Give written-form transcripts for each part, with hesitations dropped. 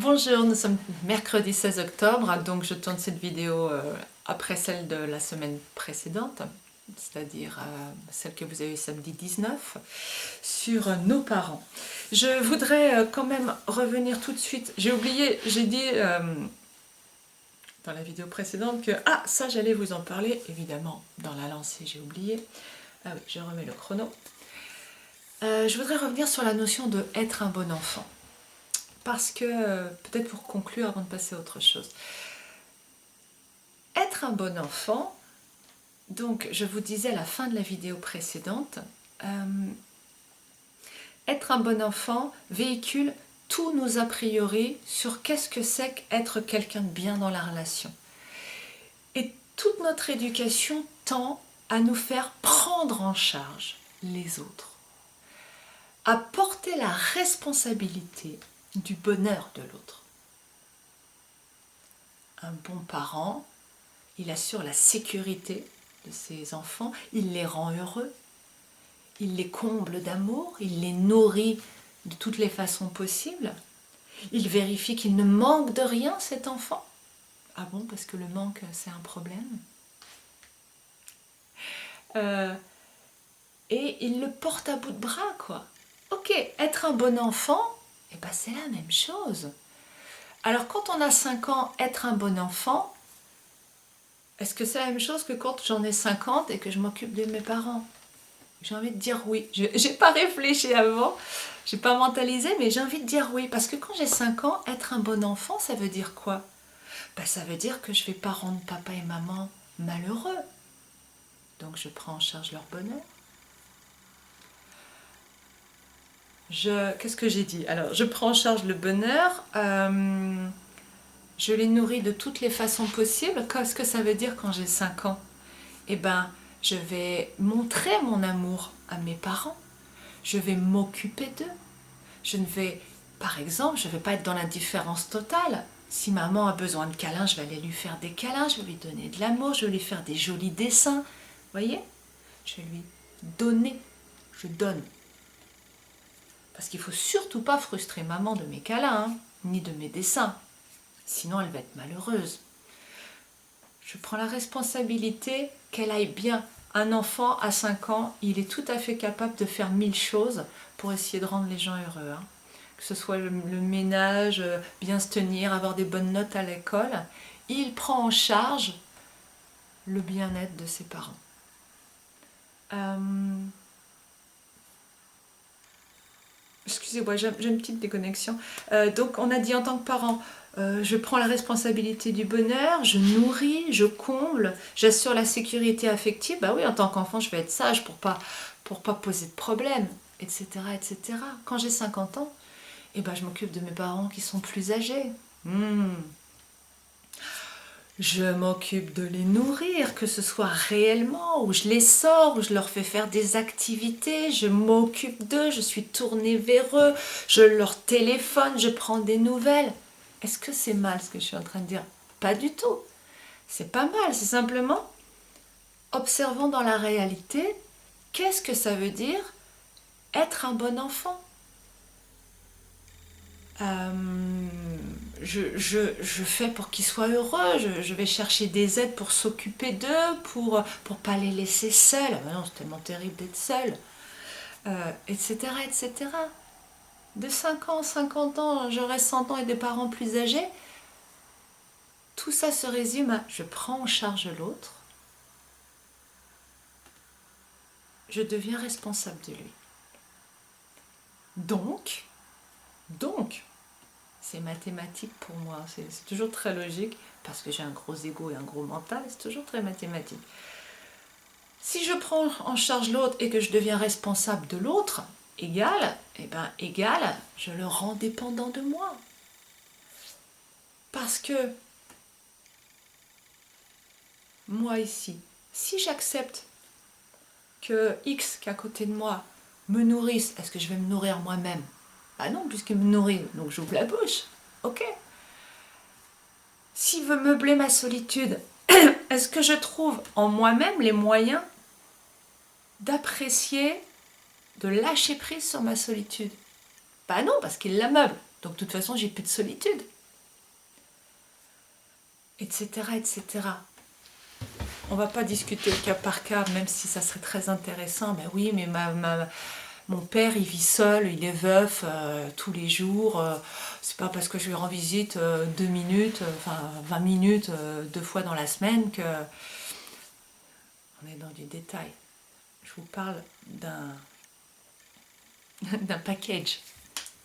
Bonjour, nous sommes mercredi 16 octobre, donc je tourne cette vidéo après celle de la semaine précédente, c'est-à-dire celle que vous avez eu samedi 19, sur nos parents. Je voudrais quand même revenir tout de suite, j'ai oublié, j'ai dit dans la vidéo précédente que ça j'allais vous en parler, évidemment dans la lancée j'ai oublié. Ah oui, je remets le chrono. Je voudrais revenir sur la notion de être un bon enfant. Parce que, peut-être pour conclure avant de passer à autre chose, être un bon enfant, donc je vous disais à la fin de la vidéo précédente, être un bon enfant véhicule tous nos a priori sur qu'est-ce que c'est qu'être quelqu'un de bien dans la relation. Et toute notre éducation tend à nous faire prendre en charge les autres, à porter la responsabilité du bonheur de l'autre. Un bon parent, il assure la sécurité de ses enfants, il les rend heureux, il les comble d'amour, il les nourrit de toutes les façons possibles, il vérifie qu'il ne manque de rien cet enfant. Ah bon, parce que le manque c'est un problème. Et il le porte à bout de bras, quoi. Ok, être un bon enfant, eh ben c'est la même chose. Alors quand on a 5 ans, être un bon enfant, est-ce que c'est la même chose que quand j'en ai 50 et que je m'occupe de mes parents? J'ai envie de dire oui. Je n'ai pas réfléchi avant, je n'ai pas mentalisé, mais j'ai envie de dire oui. Parce que quand j'ai 5 ans, être un bon enfant, ça veut dire quoi? Ça veut dire que je ne vais pas rendre papa et maman malheureux. Donc je prends en charge leur bonheur. Qu'est-ce que j'ai dit? Alors, je prends en charge le bonheur. Je les nourris de toutes les façons possibles. Qu'est-ce que ça veut dire quand j'ai 5 ans? Eh bien, je vais montrer mon amour à mes parents. Je vais m'occuper d'eux. Je ne vais, par exemple, je ne vais pas être dans l'indifférence totale. Si maman a besoin de câlins, je vais aller lui faire des câlins, je vais lui donner de l'amour, je vais lui faire des jolis dessins. Vous voyez? Je vais lui donner. Je donne. Parce qu'il ne faut surtout pas frustrer maman de mes câlins, hein, ni de mes dessins. Sinon, elle va être malheureuse. Je prends la responsabilité qu'elle aille bien. Un enfant à 5 ans, il est tout à fait capable de faire 1000 choses pour essayer de rendre les gens heureux. Hein. Que ce soit le ménage, bien se tenir, avoir des bonnes notes à l'école. Il prend en charge le bien-être de ses parents. Excusez-moi, j'ai une petite déconnexion. Donc on a dit en tant que parent, je prends la responsabilité du bonheur, je nourris, je comble, j'assure la sécurité affective. Bah oui, en tant qu'enfant, je vais être sage pour pas poser de problème, etc., etc. Quand j'ai 50 ans, eh ben, je m'occupe de mes parents qui sont plus âgés. Je m'occupe de les nourrir, que ce soit réellement, où je les sors, où je leur fais faire des activités, je m'occupe d'eux, je suis tournée vers eux, je leur téléphone, je prends des nouvelles. Est-ce que c'est mal ce que je suis en train de dire? Pas du tout. C'est pas mal, c'est simplement observons dans la réalité qu'est-ce que ça veut dire être un bon enfant. Je fais pour qu'ils soient heureux, je vais chercher des aides pour s'occuper d'eux, pour pas les laisser seuls. Ah ben non, c'est tellement terrible d'être seul, etc., etc. De 5 ans, 50 ans, j'aurai 100 ans et des parents plus âgés. Tout ça se résume à je prends en charge l'autre, je deviens responsable de lui. Donc, c'est mathématique pour moi, c'est toujours très logique, parce que j'ai un gros ego et un gros mental, c'est toujours très mathématique. Si je prends en charge l'autre et que je deviens responsable de l'autre, égal, je le rends dépendant de moi. Parce que, moi ici, si j'accepte que X qui est à côté de moi me nourrisse, est-ce que je vais me nourrir moi-même? Ah non, puisqu'il me nourrit, donc j'ouvre la bouche. Ok. S'il veut meubler ma solitude, est-ce que je trouve en moi-même les moyens d'apprécier, de lâcher prise sur ma solitude? Bah non, parce qu'il la meuble. Donc de toute façon, j'ai plus de solitude. Etc. etc. On va pas discuter cas par cas, même si ça serait très intéressant. Ben oui, mais mon père, il vit seul, il est veuf tous les jours. C'est pas parce que je lui rends visite 2 minutes, enfin 20 minutes, 2 fois dans la semaine que... On est dans du détail. Je vous parle d'un package.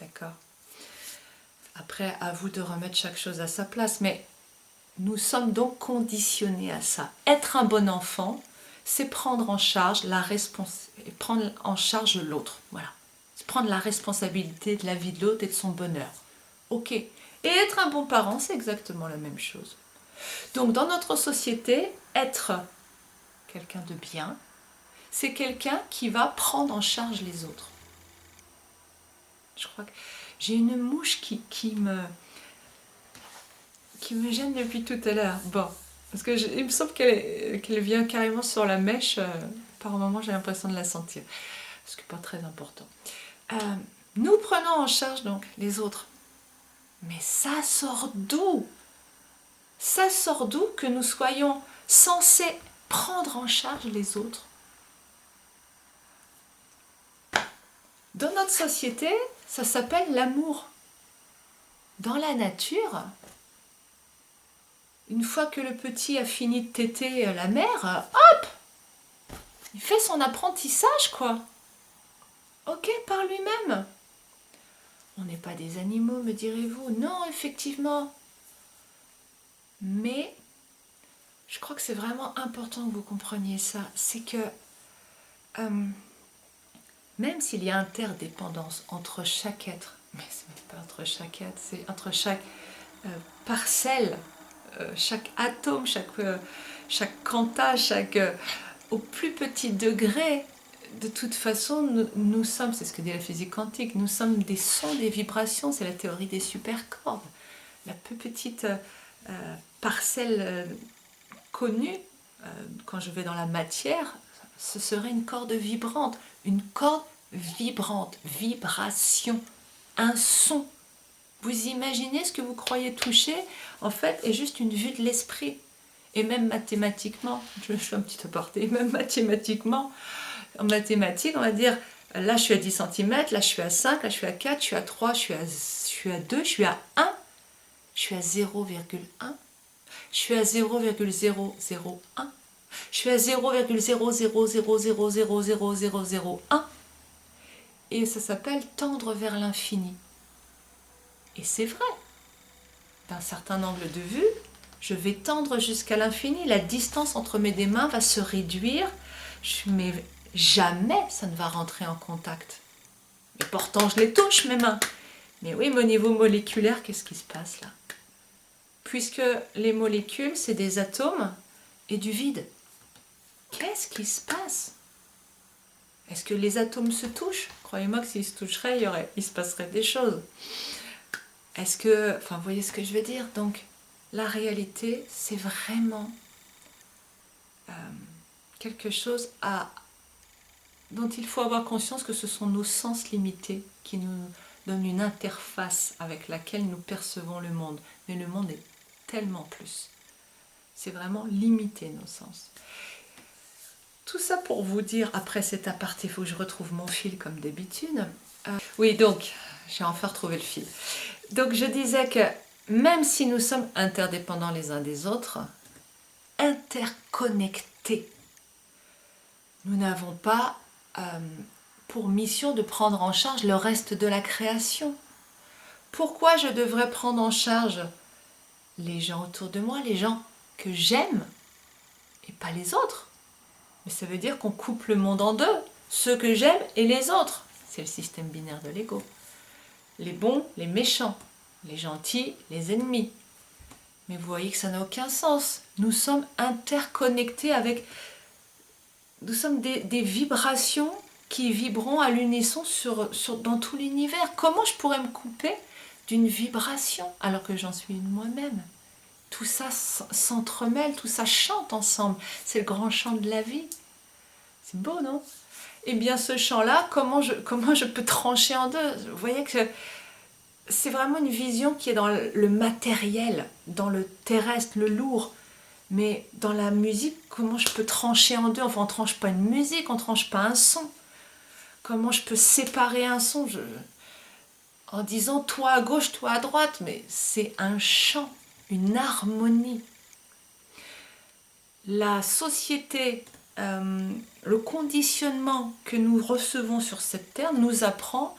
D'accord? Après, à vous de remettre chaque chose à sa place. Mais nous sommes donc conditionnés à ça. Être un bon enfant, c'est prendre en charge prendre en charge l'autre. Voilà. C'est prendre la responsabilité de la vie de l'autre et de son bonheur. Ok. Et être un bon parent, c'est exactement la même chose. Donc dans notre société, être quelqu'un de bien, c'est quelqu'un qui va prendre en charge les autres. Je crois que j'ai une mouche qui me gêne depuis tout à l'heure. Bon, parce que il me semble qu'elle vient carrément sur la mèche. Par moment, j'ai l'impression de la sentir. Ce qui n'est pas très important. Nous prenons en charge donc les autres. Mais ça sort d'où? Ça sort d'où que nous soyons censés prendre en charge les autres? Dans notre société, ça s'appelle l'amour. Dans la nature, une fois que le petit a fini de téter la mère, hop, il fait son apprentissage, quoi. Ok, par lui-même. On n'est pas des animaux, me direz-vous. Non, effectivement. Mais je crois que c'est vraiment important que vous compreniez ça. C'est que même s'il y a interdépendance entre chaque être, mais ce n'est pas entre chaque être, c'est entre chaque parcelle, chaque atome, chaque quanta, au plus petit degré, de toute façon, nous sommes, c'est ce que dit la physique quantique, nous sommes des sons, des vibrations, c'est la théorie des supercordes. La plus petite parcelle connue, quand je vais dans la matière, ce serait une corde vibrante, vibration, un son. Vous imaginez ce que vous croyez toucher, en fait, est juste une vue de l'esprit. Et même mathématiquement, je suis un petit aparté, même mathématiquement, en mathématiques, on va dire, là je suis à 10 cm, là je suis à 5, là je suis à 4, je suis à 3, je suis à 2, je suis à 1, je suis à 0,1, je suis à 0,001, je suis à 0,000000001, et ça s'appelle tendre vers l'infini. Et c'est vrai, d'un certain angle de vue, je vais tendre jusqu'à l'infini, la distance entre mes deux mains va se réduire, mais jamais ça ne va rentrer en contact. Et pourtant je les touche mes mains. Mais oui, mais au niveau moléculaire, qu'est-ce qui se passe là? Puisque les molécules, c'est des atomes et du vide. Qu'est-ce qui se passe? Est-ce que les atomes se touchent? Croyez-moi que s'ils se toucheraient, il se passerait des choses. Est-ce que... Enfin, vous voyez ce que je veux dire? Donc, la réalité, c'est vraiment quelque chose dont il faut avoir conscience que ce sont nos sens limités qui nous donnent une interface avec laquelle nous percevons le monde. Mais le monde est tellement plus. C'est vraiment limiter nos sens. Tout ça pour vous dire, après cet aparté, il faut que je retrouve mon fil comme d'habitude. Oui, donc, j'ai enfin retrouvé le fil. Donc je disais que même si nous sommes interdépendants les uns des autres, interconnectés, nous n'avons pas pour mission de prendre en charge le reste de la création. Pourquoi je devrais prendre en charge les gens autour de moi, les gens que j'aime, et pas les autres? Mais ça veut dire qu'on coupe le monde en deux, ceux que j'aime et les autres. C'est le système binaire de l'ego. Les bons, les méchants, les gentils, les ennemis. Mais vous voyez que ça n'a aucun sens. Nous sommes interconnectés avec... Nous sommes des vibrations qui vibreront à l'unisson dans tout l'univers. Comment je pourrais me couper d'une vibration alors que j'en suis une moi-même? Tout ça s'entremêle, tout ça chante ensemble. C'est le grand chant de la vie. C'est beau, non? Eh bien, ce chant-là, comment je peux trancher en deux? Vous voyez que c'est vraiment une vision qui est dans le matériel, dans le terrestre, le lourd. Mais dans la musique, comment je peux trancher en deux? Enfin, on ne tranche pas une musique, on ne tranche pas un son. Comment je peux séparer un son? En disant toi à gauche, toi à droite, mais c'est un chant, une harmonie. La société, le conditionnement que nous recevons sur cette terre nous apprend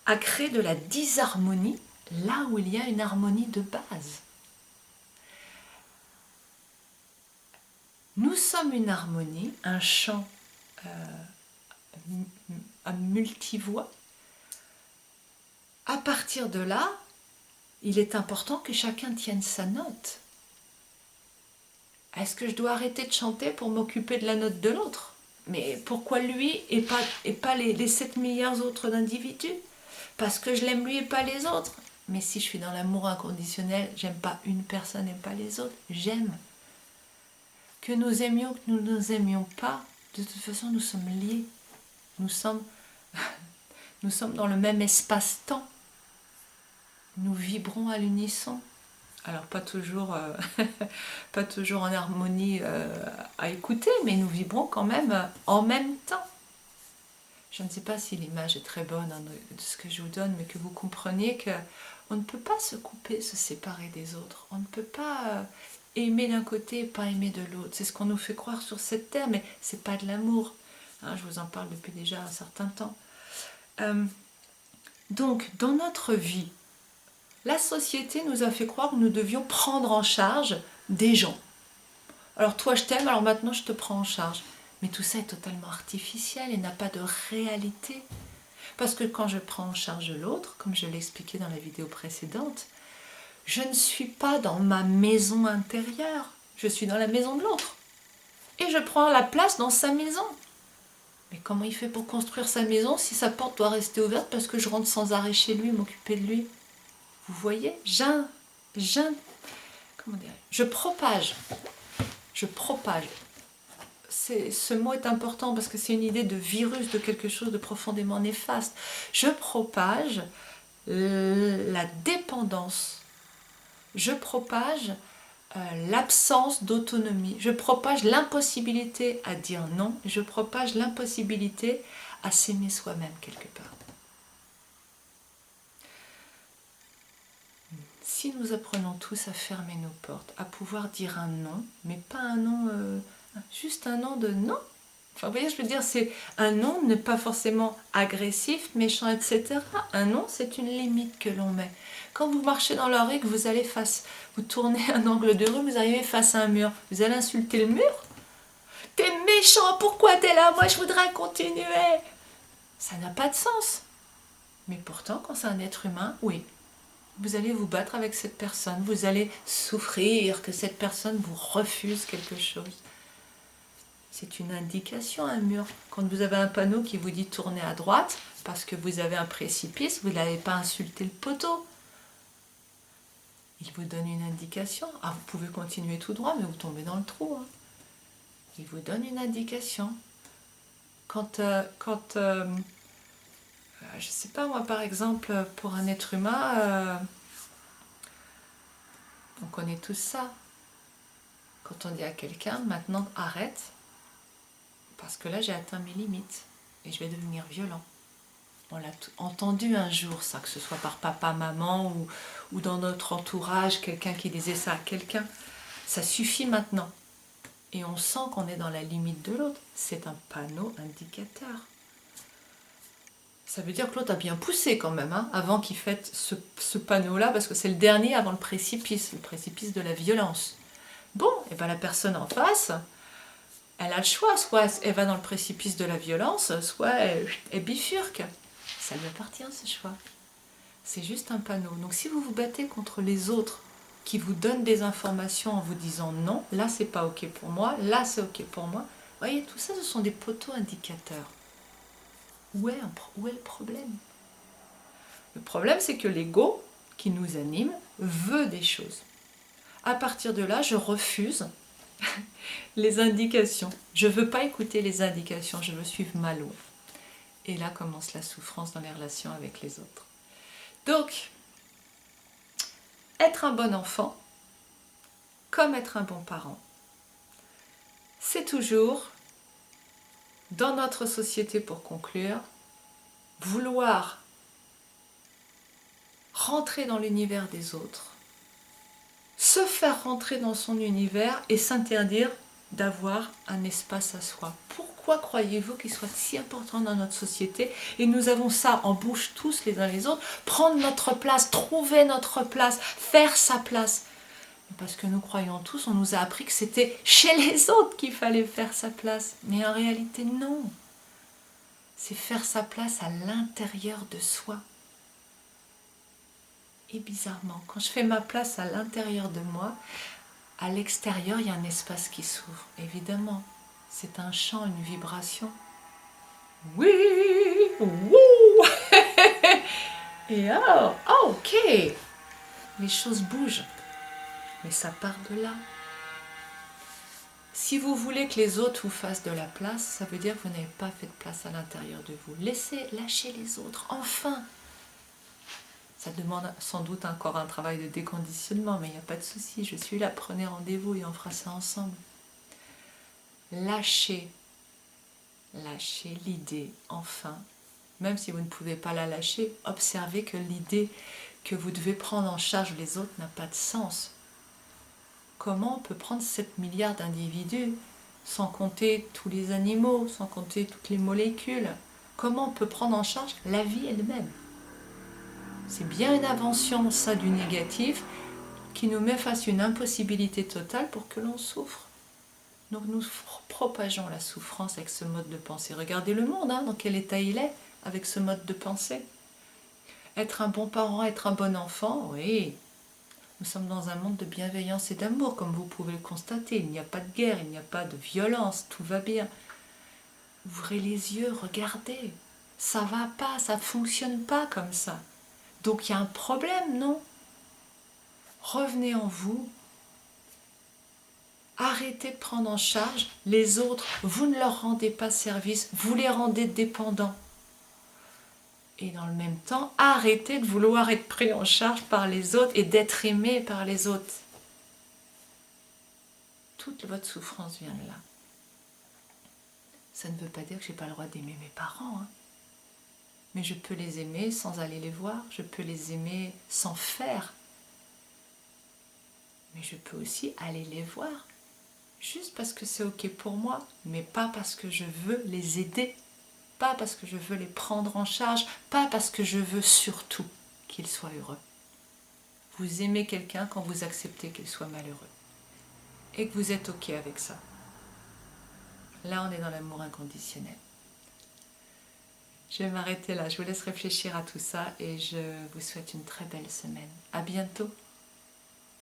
à créer de la disharmonie là où il y a une harmonie de base. Nous sommes une harmonie, un chant à multivoix. À partir de là, il est important que chacun tienne sa note. Est-ce que je dois arrêter de chanter pour m'occuper de la note de l'autre? Mais pourquoi lui et pas les 7 milliards autres d'individus? Parce que je l'aime lui et pas les autres. Mais si je suis dans l'amour inconditionnel, j'aime pas une personne et pas les autres. J'aime. Que nous aimions, que nous ne nous aimions pas, de toute façon nous sommes liés. Nous sommes dans le même espace-temps. Nous vibrons à l'unisson. Alors pas toujours en harmonie à écouter, mais nous vibrons quand même en même temps. Je ne sais pas si l'image est très bonne de ce que je vous donne, mais que vous compreniez qu'on ne peut pas se couper, se séparer des autres. On ne peut pas aimer d'un côté et pas aimer de l'autre. C'est ce qu'on nous fait croire sur cette terre, mais ce n'est pas de l'amour. Hein, je vous en parle depuis déjà un certain temps. Donc, dans notre vie, la société nous a fait croire que nous devions prendre en charge des gens. Alors toi je t'aime, alors maintenant je te prends en charge. Mais tout ça est totalement artificiel et n'a pas de réalité. Parce que quand je prends en charge l'autre, comme je l'ai expliqué dans la vidéo précédente, je ne suis pas dans ma maison intérieure, je suis dans la maison de l'autre. Et je prends la place dans sa maison. Mais comment il fait pour construire sa maison si sa porte doit rester ouverte parce que je rentre sans arrêt chez lui, m'occuper de lui? Vous voyez, je propage. Ce mot est important parce que c'est une idée de virus, de quelque chose de profondément néfaste. Je propage la dépendance. Je propage l'absence d'autonomie. Je propage l'impossibilité à dire non. Je propage l'impossibilité à s'aimer soi-même quelque part. Si nous apprenons tous à fermer nos portes, à pouvoir dire un non, mais pas un non, juste un non de non. Enfin, vous voyez, je veux dire, c'est un non, n'est pas forcément agressif, méchant, etc. Un non, c'est une limite que l'on met. Quand vous marchez dans la rue, que vous tournez un angle de rue, vous arrivez face à un mur, vous allez insulter le mur? T'es méchant, pourquoi t'es là? Moi, je voudrais continuer. Ça n'a pas de sens. Mais pourtant, quand c'est un être humain, oui. Vous allez vous battre avec cette personne, vous allez souffrir que cette personne vous refuse quelque chose. C'est une indication, un mur. Quand vous avez un panneau qui vous dit tournez à droite, parce que vous avez un précipice, vous n'avez pas insulté le poteau. Il vous donne une indication. Ah, vous pouvez continuer tout droit, mais vous tombez dans le trou. Hein. Il vous donne une indication. Je sais pas moi, par exemple, pour un être humain, on connaît tous ça. Quand on dit à quelqu'un, maintenant arrête, parce que là j'ai atteint mes limites et je vais devenir violent. On l'a entendu un jour ça, que ce soit par papa, maman ou dans notre entourage, quelqu'un qui disait ça à quelqu'un. Ça suffit maintenant. Et on sent qu'on est dans la limite de l'autre. C'est un panneau indicateur. Ça veut dire que l'autre a bien poussé quand même, hein, avant qu'il fasse ce panneau-là, parce que c'est le dernier avant le précipice de la violence. Bon, et bien la personne en face, elle a le choix, soit elle va dans le précipice de la violence, soit elle bifurque. Ça lui appartient ce choix. C'est juste un panneau. Donc si vous vous battez contre les autres qui vous donnent des informations en vous disant non, là c'est pas ok pour moi, là c'est ok pour moi, vous voyez, tout ça ce sont des poteaux indicateurs. Où est le problème? Le problème, c'est que l'ego qui nous anime veut des choses. À partir de là, je refuse les indications. Je ne veux pas écouter les indications, je veux suivre ma loi. Et là commence la souffrance dans les relations avec les autres. Donc, être un bon enfant, comme être un bon parent, c'est toujours, dans notre société pour conclure, vouloir rentrer dans l'univers des autres, se faire rentrer dans son univers et s'interdire d'avoir un espace à soi. Pourquoi croyez-vous qu'il soit si important dans notre société? Et nous avons ça en bouche tous les uns les autres, prendre notre place, trouver notre place, faire sa place. Parce que nous croyons tous, on nous a appris que c'était chez les autres qu'il fallait faire sa place. Mais en réalité, non. C'est faire sa place à l'intérieur de soi. Et bizarrement, quand je fais ma place à l'intérieur de moi, à l'extérieur, il y a un espace qui s'ouvre. Évidemment, c'est un chant, une vibration. Oui, wouh. Et oh, ok, les choses bougent. Mais ça part de là. Si vous voulez que les autres vous fassent de la place, ça veut dire que vous n'avez pas fait de place à l'intérieur de vous. Lâchez les autres, enfin. Ça demande sans doute encore un travail de déconditionnement, mais il n'y a pas de souci, je suis là, prenez rendez-vous et on fera ça ensemble. Lâchez l'idée, enfin. Même si vous ne pouvez pas la lâcher, observez que l'idée que vous devez prendre en charge les autres n'a pas de sens. Comment on peut prendre 7 milliards d'individus, sans compter tous les animaux, sans compter toutes les molécules? Comment on peut prendre en charge la vie elle-même? C'est bien une invention, ça, du négatif, qui nous met face à une impossibilité totale pour que l'on souffre. Donc nous propageons la souffrance avec ce mode de pensée. Regardez le monde, dans quel état il est avec ce mode de pensée. Être un bon parent, être un bon enfant, oui. Nous sommes dans un monde de bienveillance et d'amour, comme vous pouvez le constater. Il n'y a pas de guerre, il n'y a pas de violence, tout va bien. Ouvrez les yeux, regardez. Ça va pas, ça ne fonctionne pas comme ça. Donc il y a un problème, non? Revenez en vous. Arrêtez de prendre en charge les autres. Vous ne leur rendez pas service, vous les rendez dépendants. Et dans le même temps, arrêtez de vouloir être pris en charge par les autres et d'être aimé par les autres. Toute votre souffrance vient de là. Ça ne veut pas dire que je n'ai pas le droit d'aimer mes parents. Mais je peux les aimer sans aller les voir. Je peux les aimer sans faire. Mais je peux aussi aller les voir. Juste parce que c'est ok pour moi. Mais pas parce que je veux les aider. Pas parce que je veux les prendre en charge. Pas parce que je veux surtout qu'ils soient heureux. Vous aimez quelqu'un quand vous acceptez qu'il soit malheureux. Et que vous êtes ok avec ça. Là, on est dans l'amour inconditionnel. Je vais m'arrêter là. Je vous laisse réfléchir à tout ça et je vous souhaite une très belle semaine. À bientôt.